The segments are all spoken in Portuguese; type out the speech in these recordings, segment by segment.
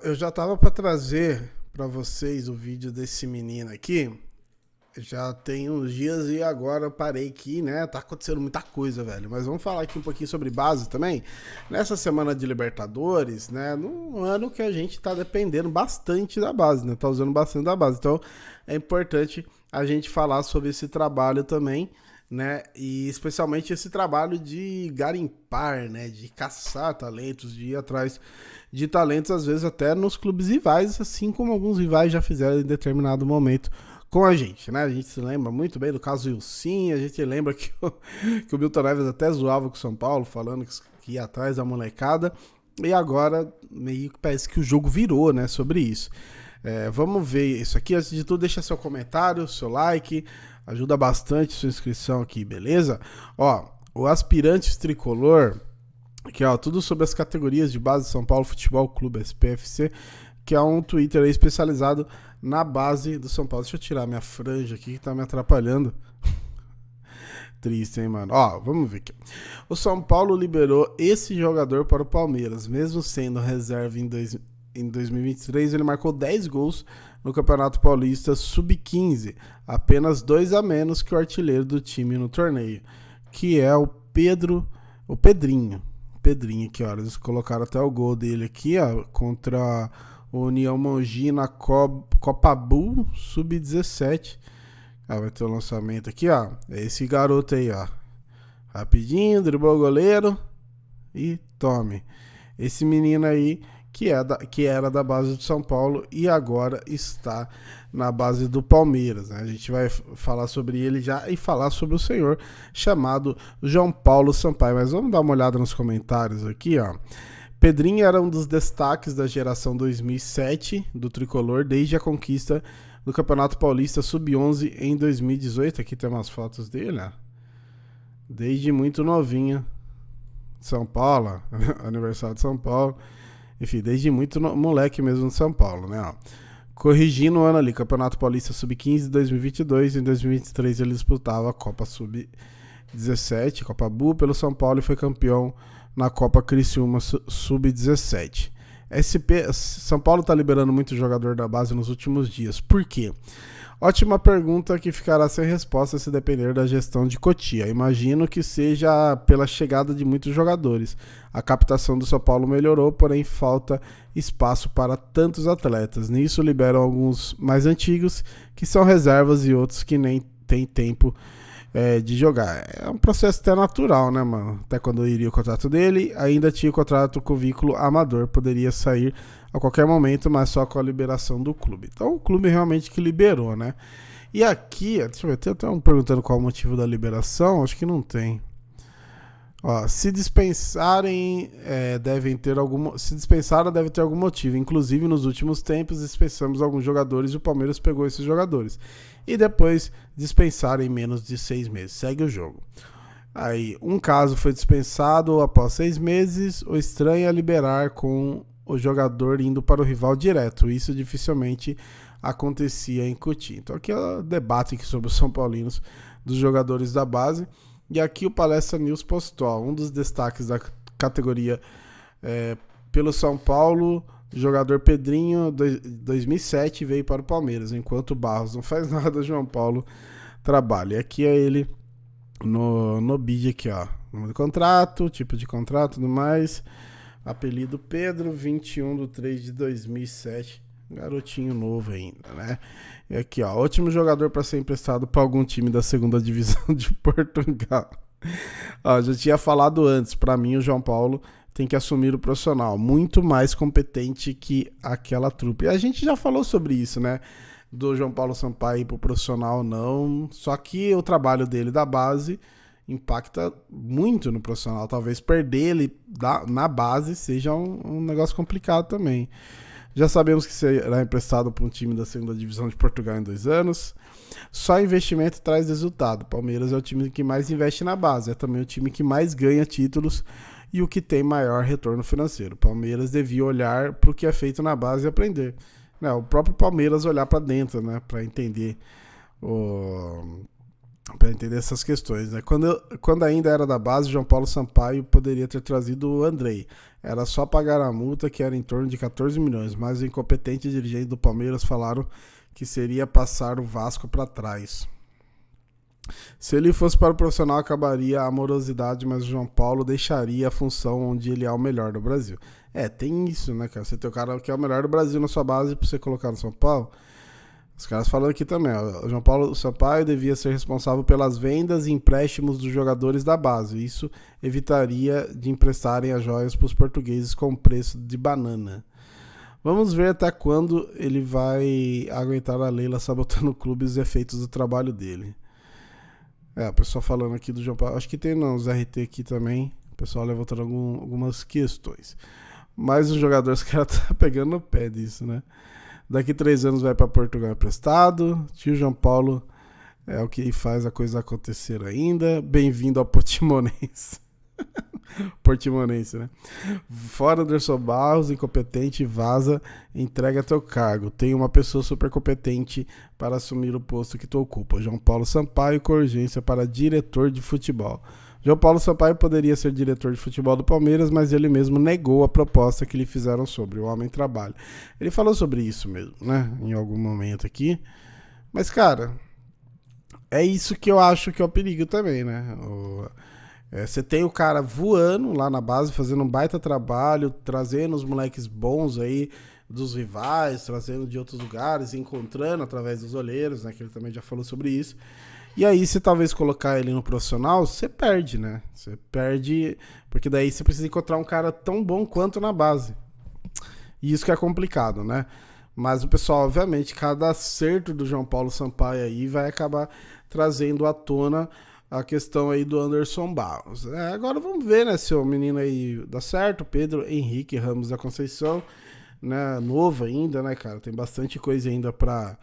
Eu já tava pra trazer pra vocês o vídeo desse menino aqui. Já tem uns dias e agora eu parei aqui, né? Tá acontecendo muita coisa, velho. Mas vamos falar aqui um pouquinho sobre base também. Nessa semana de Libertadores, né? Num ano que a gente tá dependendo bastante da base, né? Tá usando bastante da base. Então é importante a gente falar sobre esse trabalho também, né? E especialmente esse trabalho de garimpar, né? De caçar talentos, de ir atrás de talentos, às vezes até nos clubes rivais, assim como alguns rivais já fizeram em determinado momento com a gente, né? A gente se lembra muito bem do caso Ilcim, a gente lembra que o Milton Neves até zoava com o São Paulo, falando que ia atrás da molecada, e agora meio que parece que o jogo virou, né, sobre isso. Vamos ver isso aqui. Antes de tudo, deixa seu comentário, seu like, ajuda bastante sua inscrição aqui, beleza? Ó, o Aspirantes Tricolor, aqui ó, tudo sobre as categorias de base de São Paulo Futebol Clube, SPFC, que é um Twitter aí especializado na base do São Paulo. Deixa eu tirar minha franja aqui que tá me atrapalhando. Triste, hein, mano? Ó, vamos ver aqui. O São Paulo liberou esse jogador para o Palmeiras, mesmo sendo reserva em 2023, ele marcou 10 gols no Campeonato Paulista Sub-15, apenas 2 a menos que o artilheiro do time no torneio, que é o Pedrinho. Pedrinho aqui, ó, eles colocaram até o gol dele aqui, ó, contra o União Mogi na Copa Bull Sub-17. Vai ter o lançamento aqui, ó. É esse garoto aí, ó. Rapidinho, driblou o goleiro e tome. Esse menino aí que era da base do São Paulo e agora está na base do Palmeiras, né? A gente vai falar sobre ele já e falar sobre o senhor chamado João Paulo Sampaio. Mas vamos dar uma olhada nos comentários aqui, ó. Pedrinho era um dos destaques da geração 2007 do Tricolor desde a conquista do Campeonato Paulista Sub-11 em 2018. Aqui tem umas fotos dele, ó. Desde muito novinho. São Paulo, aniversário de São Paulo. Enfim, desde muito moleque mesmo de São Paulo, né? Ó. Corrigindo o ano ali, Campeonato Paulista Sub-15 de 2022. Em 2023 ele disputava a Copa Sub-17, Copa Bull pelo São Paulo e foi campeão na Copa Criciúma Sub-17. São Paulo tá liberando muito jogador da base nos últimos dias. Por quê? Ótima pergunta que ficará sem resposta se depender da gestão de Cotia. Imagino que seja pela chegada de muitos jogadores. A captação do São Paulo melhorou, porém falta espaço para tantos atletas. Nisso liberam alguns mais antigos, que são reservas, e outros que nem têm tempo de jogar. É um processo até natural, né, mano? Até quando iria o contrato dele, ainda tinha o contrato com o vínculo amador, poderia sair a qualquer momento, mas só com a liberação do clube. Então o clube realmente que liberou, né? E aqui, deixa eu ver, tem até um perguntando qual o motivo da liberação, acho que não tem. Ó, se dispensarem, devem ter algum. Se dispensaram, deve ter algum motivo. Inclusive, nos últimos tempos, dispensamos alguns jogadores e o Palmeiras pegou esses jogadores. E depois dispensaram em menos de 6 meses. Segue o jogo. Aí, um caso foi dispensado após 6 meses. O estranho é liberar com o jogador indo para o rival direto. Isso dificilmente acontecia em Cotia. Então, aqui é o debate aqui sobre os São Paulinos dos jogadores da base. E aqui o Palestra News postou, um dos destaques da categoria pelo São Paulo, o jogador Pedrinho, 2007, veio para o Palmeiras, enquanto o Barros não faz nada, João Paulo trabalha. E aqui é ele no bid aqui, ó, número de contrato, tipo de contrato e tudo mais, apelido Pedro, 21/3/2007, garotinho novo ainda, né? E aqui, ó, ótimo jogador para ser emprestado para algum time da segunda divisão de Portugal. Ó, já tinha falado antes, para mim o João Paulo tem que assumir o profissional, muito mais competente que aquela trupe. E a gente já falou sobre isso, né? Do João Paulo Sampaio ir pro profissional, não. Só que o trabalho dele da base impacta muito no profissional. Talvez perder ele na base seja um negócio complicado também. Já sabemos que será emprestado para um time da segunda divisão de Portugal em 2 anos. Só investimento traz resultado. Palmeiras é o time que mais investe na base. É também o time que mais ganha títulos e o que tem maior retorno financeiro. Palmeiras devia olhar para o que é feito na base e aprender. O próprio Palmeiras olhar para dentro, né, para entender Para entender essas questões, né? Quando ainda era da base, João Paulo Sampaio poderia ter trazido o Andrei. Era só pagar a multa, que era em torno de 14 milhões, mas o incompetente dirigente do Palmeiras falaram que seria passar o Vasco para trás. Se ele fosse para o profissional, acabaria a morosidade, mas o João Paulo deixaria a função onde ele é o melhor do Brasil. Tem isso, né, cara? Você tem o cara que é o melhor do Brasil na sua base para você colocar no São Paulo. Os caras falando aqui também, ó, o João Paulo Sampaio devia ser responsável pelas vendas e empréstimos dos jogadores da base. Isso evitaria de emprestarem as joias para os portugueses com preço de banana. Vamos ver até quando ele vai aguentar a Leila sabotando o clube e os efeitos do trabalho dele. O pessoal falando aqui do João Paulo. Acho que tem nos RT aqui também. O pessoal levantando algumas questões. Mas o jogador, os caras tá pegando no pé disso, né? Daqui 3 anos vai para Portugal emprestado. Tio João Paulo é o que faz a coisa acontecer ainda. Bem-vindo ao Portimonense. Portimonense, né? Fora Anderson Barros, incompetente, vaza, entrega teu cargo. Tem uma pessoa super competente para assumir o posto que tu ocupa. João Paulo Sampaio, com urgência para diretor de futebol. João Paulo Sampaio poderia ser diretor de futebol do Palmeiras, mas ele mesmo negou a proposta que lhe fizeram sobre o homem trabalho. Ele falou sobre isso mesmo, né? Em algum momento aqui. Mas, cara, é isso que eu acho que é o perigo também, né? Você tem o cara voando lá na base, fazendo um baita trabalho, trazendo os moleques bons aí dos rivais, trazendo de outros lugares, encontrando através dos olheiros, né? Que ele também já falou sobre isso. E aí, se talvez colocar ele no profissional, você perde, né? Você perde, porque daí você precisa encontrar um cara tão bom quanto na base. E isso que é complicado, né? Mas o pessoal, obviamente, cada acerto do João Paulo Sampaio aí vai acabar trazendo à tona a questão aí do Anderson Barros. Agora vamos ver, né, se o menino aí dá certo, Pedro Henrique Ramos da Conceição, né, novo ainda, né, cara? Tem bastante coisa ainda pra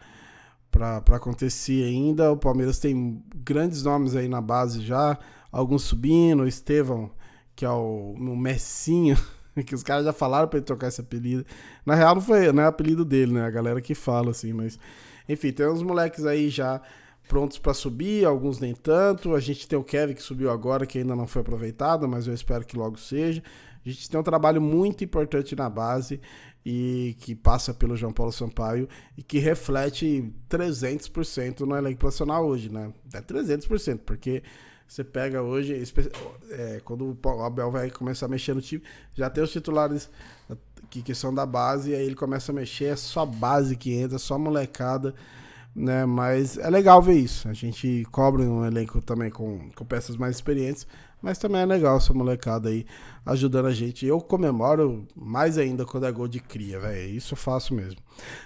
acontecer ainda. O Palmeiras tem grandes nomes aí na base já, alguns subindo, o Estevão, que é o Messinho, que os caras já falaram pra ele trocar esse apelido. Na real não é apelido dele, né, a galera que fala assim, mas enfim, tem uns moleques aí já prontos pra subir, alguns nem tanto. A gente tem o Kevin que subiu agora, que ainda não foi aproveitado, mas eu espero que logo seja. A gente tem um trabalho muito importante na base e que passa pelo João Paulo Sampaio e que reflete 300% no elenco profissional hoje, né? É 300%, porque você pega hoje, quando o Abel vai começar a mexer no time, já tem os titulares que são da base, e aí ele começa a mexer, é só base que entra, só molecada, né? Mas é legal ver isso. A gente cobra um elenco também com peças mais experientes, mas também é legal essa molecada aí ajudando a gente. Eu comemoro mais ainda quando é gol de cria, velho. Isso eu faço mesmo.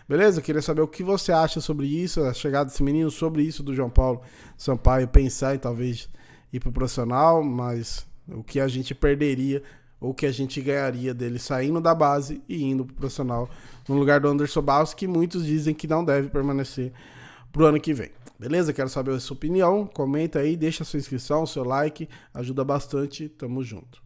Beleza? Eu queria saber o que você acha sobre isso, a chegada desse menino, sobre isso do João Paulo Sampaio, pensar em talvez ir pro profissional, mas o que a gente perderia ou o que a gente ganharia dele saindo da base e indo pro profissional, no lugar do Anderson Barros, que muitos dizem que não deve permanecer pro ano que vem. Beleza? Quero saber a sua opinião. Comenta aí, deixa a sua inscrição, seu like, ajuda bastante. Tamo junto.